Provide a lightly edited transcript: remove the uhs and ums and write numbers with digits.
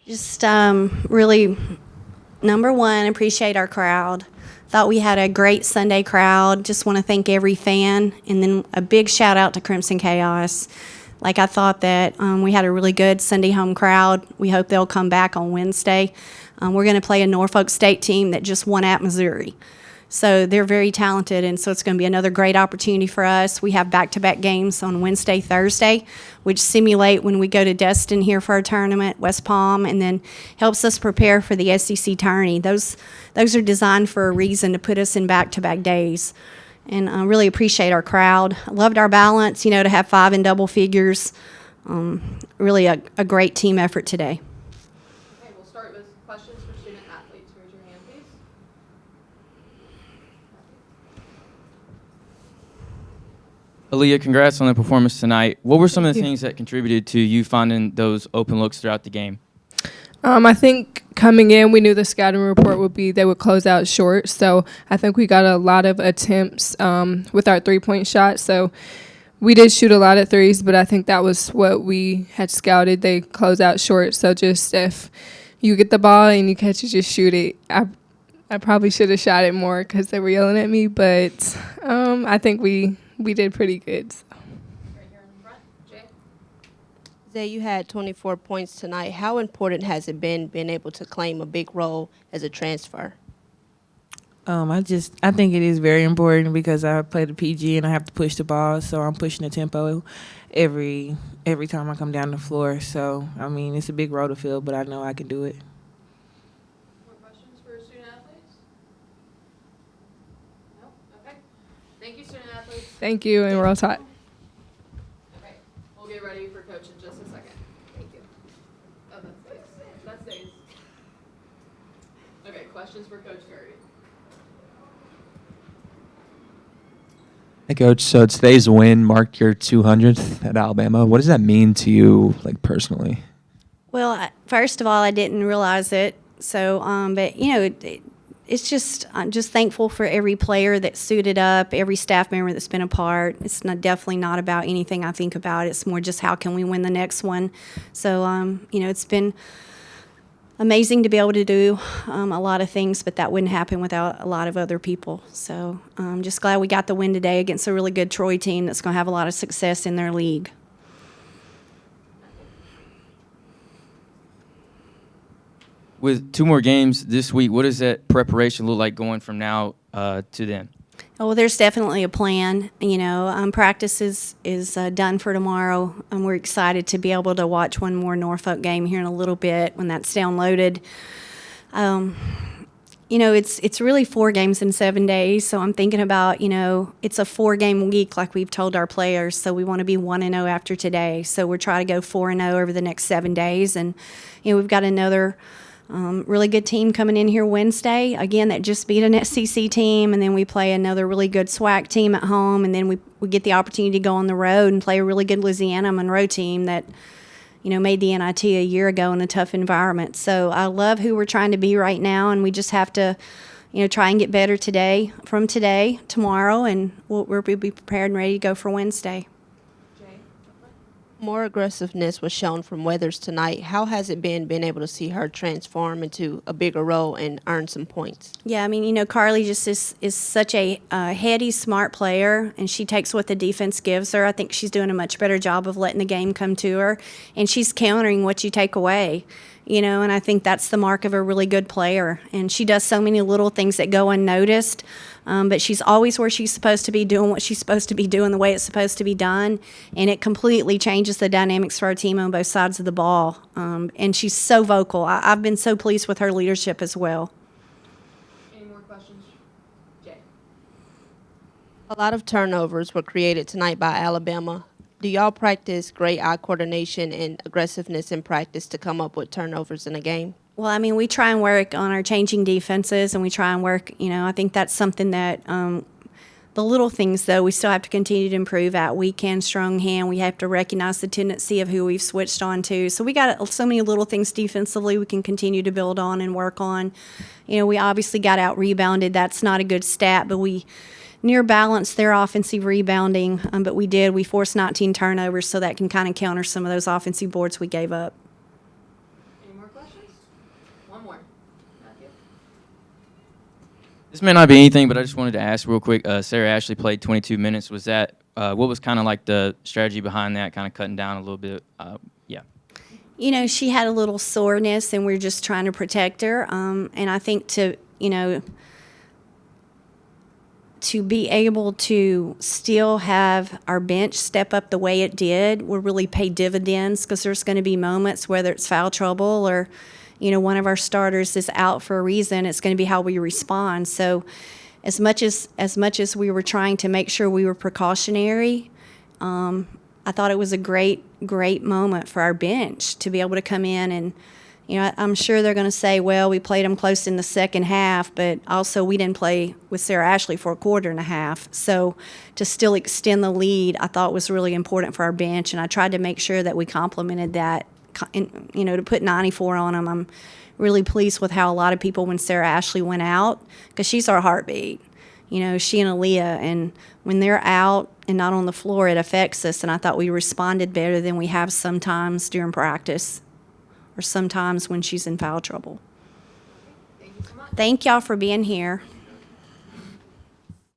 Just really, number one, appreciate our crowd. Thought we had a great Sunday crowd. Just want to thank every fan. And then a big shout out to Crimson Chaos. Like, I thought that we had a really good Sunday home crowd. We hope they'll come back on Wednesday. We're going to play a Norfolk State team that just won at Missouri. So they're very talented, and so it's going to be another great opportunity for us. We have back-to-back games on Wednesday, Thursday, which simulate when we go to Destin here for our tournament, West Palm, and then helps us prepare for the SEC tourney. Those are designed for a reason, to put us in back-to-back days. And I really appreciate our crowd. I loved our balance, to have 5 in double figures. Really a great team effort today. Okay, we'll start with questions for student athletes. Raise your hand, please. Aaliyah, congrats on the performance tonight. What were some of the things that contributed to you finding those open looks throughout the game? I think coming in, we knew the scouting report would be they would close out short. So I think we got a lot of attempts with our three-point shot. So we did shoot a lot of threes, but I think that was what we had scouted. They close out short. So just if you get the ball and you catch it, just shoot it. I probably should have shot it more because they were yelling at me, but I think we did pretty good. So. Right here in the front. Jay? Zaay, you had 24 points tonight. How important has it been being able to claim a big role as a transfer? I think it is very important because I play the PG and I have to push the ball, so I'm pushing the tempo every time I come down the floor. So, it's a big role to fill, but I know I can do it. More questions for student athletes? No? Okay. Thank you, student athletes. Thank you, and we're all taught. Okay, we'll get ready for coach in just a second. Thank you. Oh, that's Zays. Okay, questions for Coach Curry. Hey, Coach. So today's win marked your 200th at Alabama. What does that mean to you, personally? Well, first of all, I didn't realize it. So, but it's just, I'm just thankful for every player that suited up, every staff member that's been a part. It's definitely not about anything I think about. It's more just how can we win the next one. So, it's been amazing to be able to do a lot of things, but that wouldn't happen without a lot of other people. So I'm just glad we got the win today against a really good Troy team that's going to have a lot of success in their league. With 2 more games this week, what does that preparation look like going from now to then? Oh, well, there's definitely a plan. Practice is done for tomorrow. We're excited to be able to watch one more Norfolk game here in a little bit when that's downloaded. It's really 4 games in 7 days. So I'm thinking about, it's a 4-game week like we've told our players. So we want to be 1-0 after today. So we're trying to go 4-0 over the next 7 days. And, we've got another really good team coming in here Wednesday. Again, that just beat an SEC team, and then we play another really good SWAC team at home, and then we get the opportunity to go on the road and play a really good Louisiana Monroe team that, made the NIT a year ago in a tough environment. So I love who we're trying to be right now, and we just have to, try and get better tomorrow, and we'll be prepared and ready to go for Wednesday. More aggressiveness was shown from Weathers tonight. How has it been being able to see her transform into a bigger role and earn some points? Yeah, Carly just is such a heady, smart player, and she takes what the defense gives her. I think she's doing a much better job of letting the game come to her, and she's countering what you take away. And I think that's the mark of a really good player. And she does so many little things that go unnoticed, but she's always where she's supposed to be, doing what she's supposed to be doing the way it's supposed to be done, and it completely changes the dynamics for our team on both sides of the ball. And she's so vocal. I've been so pleased with her leadership as well. Any more questions? Jay? A lot of turnovers were created tonight by Alabama. Do y'all practice great eye coordination and aggressiveness in practice to come up with turnovers in a game? Well, we try and work on our changing defenses, and we try and work, I think that's something that the little things, though, we still have to continue to improve at. Weak hand, strong hand. We have to recognize the tendency of who we've switched on to. So we got so many little things defensively we can continue to build on and work on. We obviously got out-rebounded. That's not a good stat, but we near balanced their offensive rebounding, but we forced 19 turnovers, so that can kind of counter some of those offensive boards we gave up. Any more questions? One more. Matthew. This may not be anything, but I just wanted to ask real quick. Sarah Ashley played 22 minutes. Was that what was kind of like the strategy behind that? Kind of cutting down a little bit. Yeah. You know, she had a little soreness, and we're just trying to protect her. And I think to be able to still have our bench step up the way it did will really pay dividends, because there's going to be moments, whether it's foul trouble or, one of our starters is out for a reason, it's going to be how we respond. So as much as we were trying to make sure we were precautionary, I thought it was a great moment for our bench to be able to come in and, I'm sure they're going to say, well, we played them close in the second half, but also we didn't play with Sarah Ashley for a quarter and a half. So to still extend the lead, I thought was really important for our bench, and I tried to make sure that we complemented that, to put 94 on them. I'm really pleased with how a lot of people, when Sarah Ashley went out, because she's our heartbeat, she and Aaliyah, and when they're out and not on the floor, it affects us, and I thought we responded better than we have sometimes during practice, or sometimes when she's in foul trouble. Thank you so much. Thank y'all for being here.